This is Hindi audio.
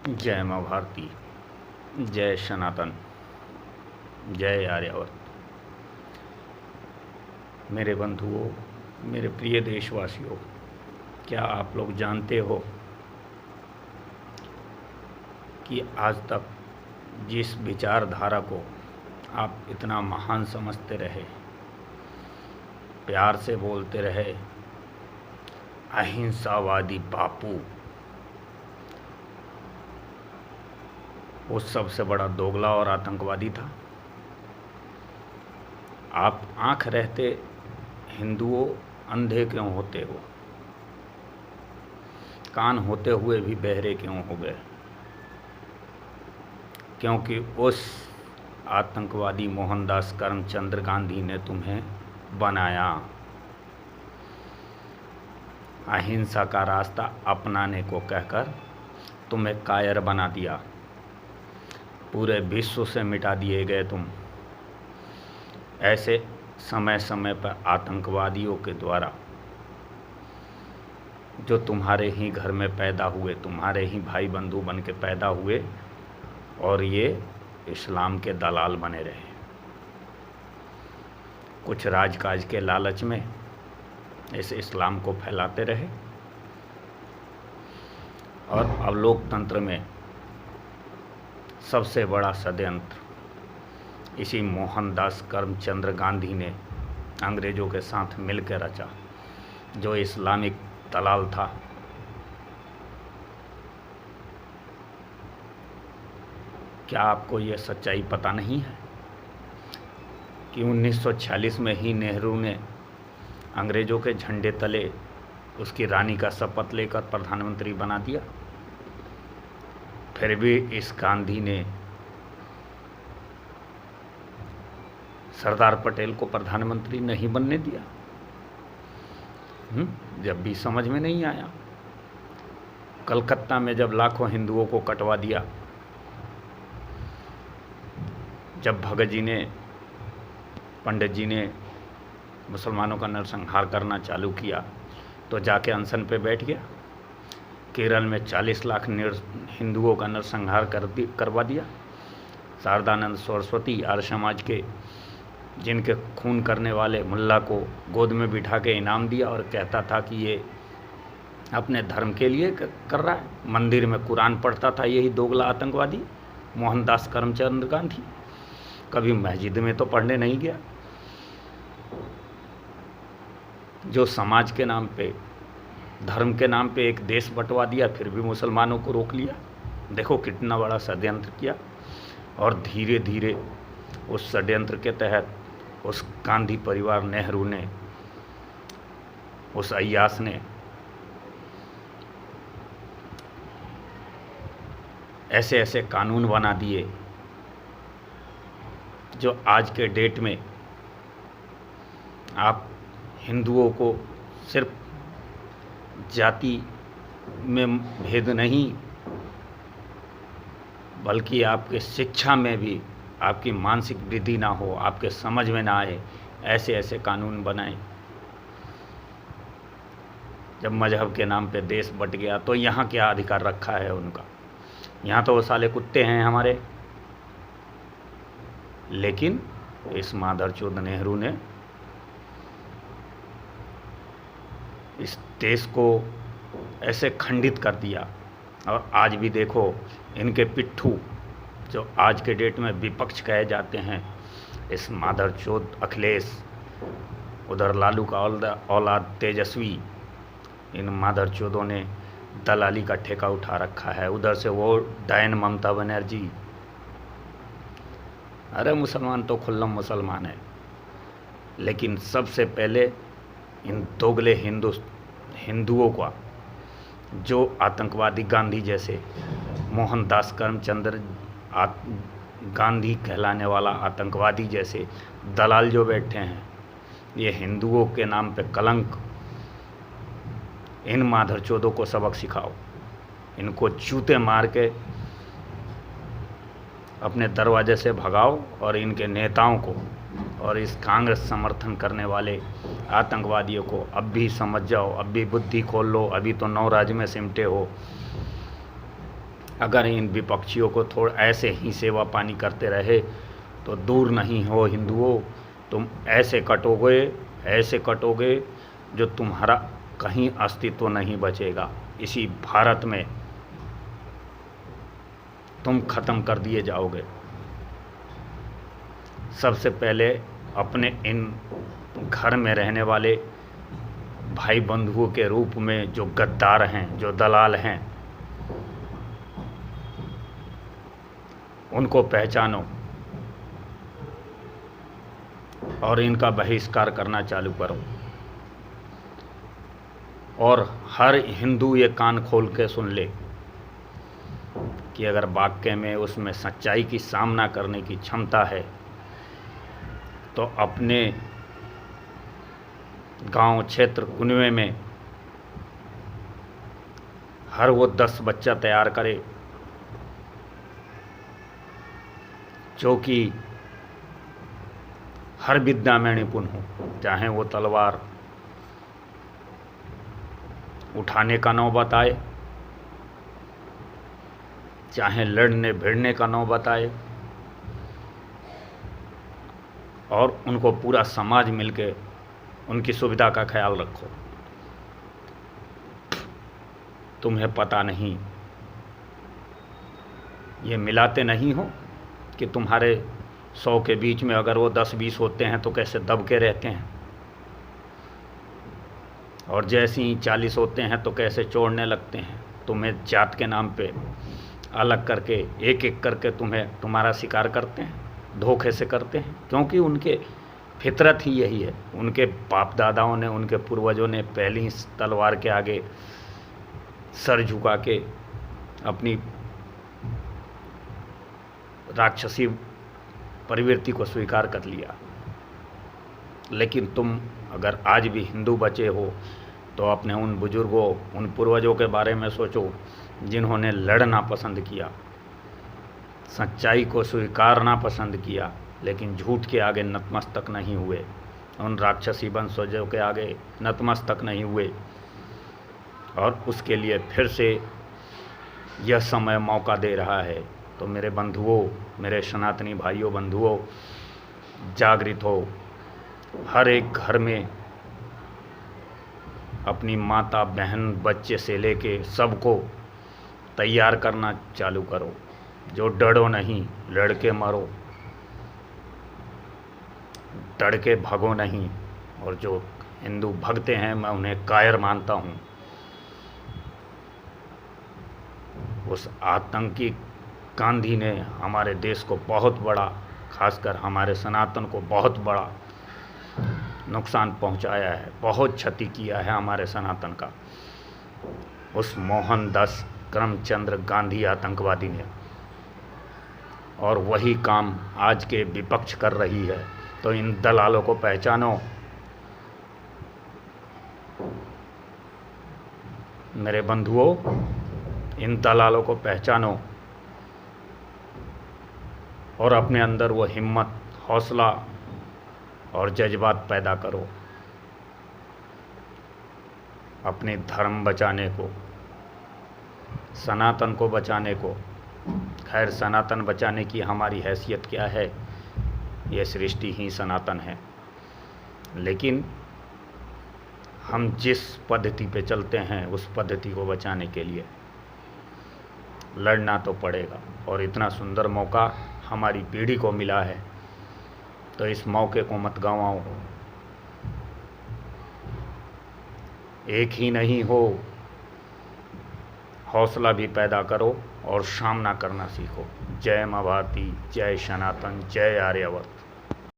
जय माँ भारती, जय सनातन, जय आर्यावर्त। मेरे बंधुओं, मेरे प्रिय देशवासियों, क्या आप लोग जानते हो कि आज तक जिस विचारधारा को आप इतना महान समझते रहे, प्यार से बोलते रहे, अहिंसावादी बापू, वो सबसे बड़ा दोगला और आतंकवादी था। आप आंख रहते हिंदुओं अंधे क्यों होते हो? कान होते हुए भी बहरे क्यों हो गए? क्योंकि उस आतंकवादी मोहनदास करमचंद गांधी ने तुम्हें बनाया। अहिंसा का रास्ता अपनाने को कहकर तुम्हें कायर बना दिया। पूरे विश्व से मिटा दिए गए तुम। ऐसे समय समय पर आतंकवादियों के द्वारा जो तुम्हारे ही घर में पैदा हुए, तुम्हारे ही भाई बंधु बन के पैदा हुए और ये इस्लाम के दलाल बने रहे। कुछ राजकाज के लालच में इस इस्लाम को फैलाते रहे और अब लोकतंत्र में सबसे बड़ा षड्यंत्र इसी मोहनदास करमचंद गांधी ने अंग्रेज़ों के साथ मिलकर रचा, जो इस्लामिक दलाल था। क्या आपको ये सच्चाई पता नहीं है कि 1946 में ही नेहरू ने अंग्रेज़ों के झंडे तले उसकी रानी का शपथ लेकर प्रधानमंत्री बना दिया? फिर भी इस गांधी ने सरदार पटेल को प्रधानमंत्री नहीं बनने दिया। जब भी समझ में नहीं आया। कलकत्ता में जब लाखों हिंदुओं को कटवा दिया, जब भगत जी ने, पंडित जी ने मुसलमानों का नरसंहार करना चालू किया, तो जाके अनशन पे बैठ गया। केरल में 40 लाख हिंदुओं का नरसंहार करवा दिया। शारदानंद सरस्वती आर्य समाज के जिनके खून करने वाले मुल्ला को गोद में बिठा के इनाम दिया और कहता था कि ये अपने धर्म के लिए कर रहा है। मंदिर में कुरान पढ़ता था यही दोगला आतंकवादी मोहनदास करमचंद गांधी। कभी मस्जिद में तो पढ़ने नहीं गया। जो समाज के नाम पे, धर्म के नाम पे एक देश बंटवा दिया, फिर भी मुसलमानों को रोक लिया। देखो कितना बड़ा षड्यंत्र किया। और धीरे धीरे उस षड्यंत्र के तहत उस गांधी परिवार, नेहरू ने, उस अय्यास ने ऐसे ऐसे कानून बना दिए जो आज के डेट में आप हिंदुओं को सिर्फ जाति में भेद नहीं, बल्कि आपके शिक्षा में भी आपकी मानसिक वृद्धि ना हो, आपके समझ में ना आए, ऐसे ऐसे कानून बनाए। जब मजहब के नाम पे देश बट गया तो यहाँ क्या अधिकार रखा है उनका? यहाँ तो वो साले कुत्ते हैं हमारे। लेकिन इस मादरचोद नेहरू ने इस देश को ऐसे खंडित कर दिया। और आज भी देखो इनके पिट्ठू जो आज के डेट में विपक्ष कहे जाते हैं, इस मादरचोद अखिलेश, उधर लालू का औलाद तेजस्वी, इन मादरचोदों ने दलाली का ठेका उठा रखा है। उधर से वो डायन ममता बनर्जी। अरे मुसलमान तो खुल्लम मुसलमान है, लेकिन सबसे पहले इन दोगले हिंदुओं का, जो आतंकवादी गांधी जैसे मोहनदास करमचंद गांधी कहलाने वाला आतंकवादी जैसे दलाल जो बैठे हैं, ये हिंदुओं के नाम पे कलंक। इन माधरचोदों को सबक सिखाओ, इनको जूते मार के अपने दरवाजे से भगाओ और इनके नेताओं को और इस कांग्रेस समर्थन करने वाले आतंकवादियों को अब भी समझ जाओ, अब भी बुद्धि खोल लो। अभी तो 9 राज्य में सिमटे हो, अगर इन विपक्षियों को थोड़ा ऐसे ही सेवा पानी करते रहे तो दूर नहीं हो हिंदुओं, तुम ऐसे कटोगे जो तुम्हारा कहीं अस्तित्व नहीं बचेगा। इसी भारत में तुम खत्म कर दिए जाओगे। सबसे पहले अपने इन घर में रहने वाले भाई बंधुओं के रूप में जो गद्दार हैं, जो दलाल हैं, उनको पहचानो और इनका बहिष्कार करना चालू करो। और हर हिंदू ये कान खोल के सुन ले कि अगर वाकई में उसमें सच्चाई की सामना करने की क्षमता है तो अपने गांव, क्षेत्र, कुनवे में हर वो 10 बच्चा तैयार करे जो कि हर विद्या में निपुण हो, चाहे वो तलवार उठाने का नौबत आए, चाहे लड़ने भिड़ने का नौबत आए, और उनको पूरा समाज मिलके उनकी सुविधा का ख्याल रखो। तुम्हें पता नहीं, ये मिलाते नहीं हो कि तुम्हारे 100 के बीच में अगर वो 10-20 होते हैं तो कैसे दब के रहते हैं, और जैसे ही 40 होते हैं तो कैसे चोड़ने लगते हैं। तुम्हें जात के नाम पे अलग करके एक एक करके तुम्हारा शिकार करते हैं, धोखे से करते हैं, क्योंकि उनके फितरत ही यही है। उनके बाप दादाओं ने, उनके पूर्वजों ने पहली ही तलवार के आगे सर झुका के अपनी राक्षसी प्रवृत्ति को स्वीकार कर लिया। लेकिन तुम अगर आज भी हिंदू बचे हो तो अपने उन बुजुर्गों, उन पूर्वजों के बारे में सोचो जिन्होंने लड़ना पसंद किया, सच्चाई को स्वीकारना पसंद किया, लेकिन झूठ के आगे नतमस्तक नहीं हुए, उन राक्षसी वंशजों के आगे नतमस्तक नहीं हुए। और उसके लिए फिर से यह समय मौका दे रहा है। तो मेरे बंधुओं, मेरे सनातनी भाइयों बंधुओं, जागृत हो। हर एक घर में अपनी माता, बहन, बच्चे से लेके सबको तैयार करना चालू करो। जो डरो नहीं, लड़ के मरो, डर के भगो नहीं। और जो हिंदू भगते हैं मैं उन्हें कायर मानता हूँ। उस आतंकी गांधी ने हमारे देश को बहुत बड़ा, खासकर हमारे सनातन को बहुत बड़ा नुकसान पहुंचाया है, बहुत क्षति किया है हमारे सनातन का, उस मोहनदास करमचंद गांधी आतंकवादी ने। और वही काम आज के विपक्ष कर रही है। तो इन दलालों को पहचानो मेरे बंधुओं, इन दलालों को पहचानो और अपने अंदर वो हिम्मत, हौसला और जज्बात पैदा करो अपने धर्म बचाने को, सनातन को बचाने को। खैर, सनातन बचाने की हमारी हैसियत क्या है, ये सृष्टि ही सनातन है। लेकिन हम जिस पद्धति पे चलते हैं उस पद्धति को बचाने के लिए लड़ना तो पड़ेगा। और इतना सुंदर मौका हमारी पीढ़ी को मिला है, तो इस मौके को मत गंवाओ। एक ही नहीं हो, हौसला भी पैदा करो और सामना करना सीखो। जय मां भारती, जय सनातन, जय आर्यावर्त।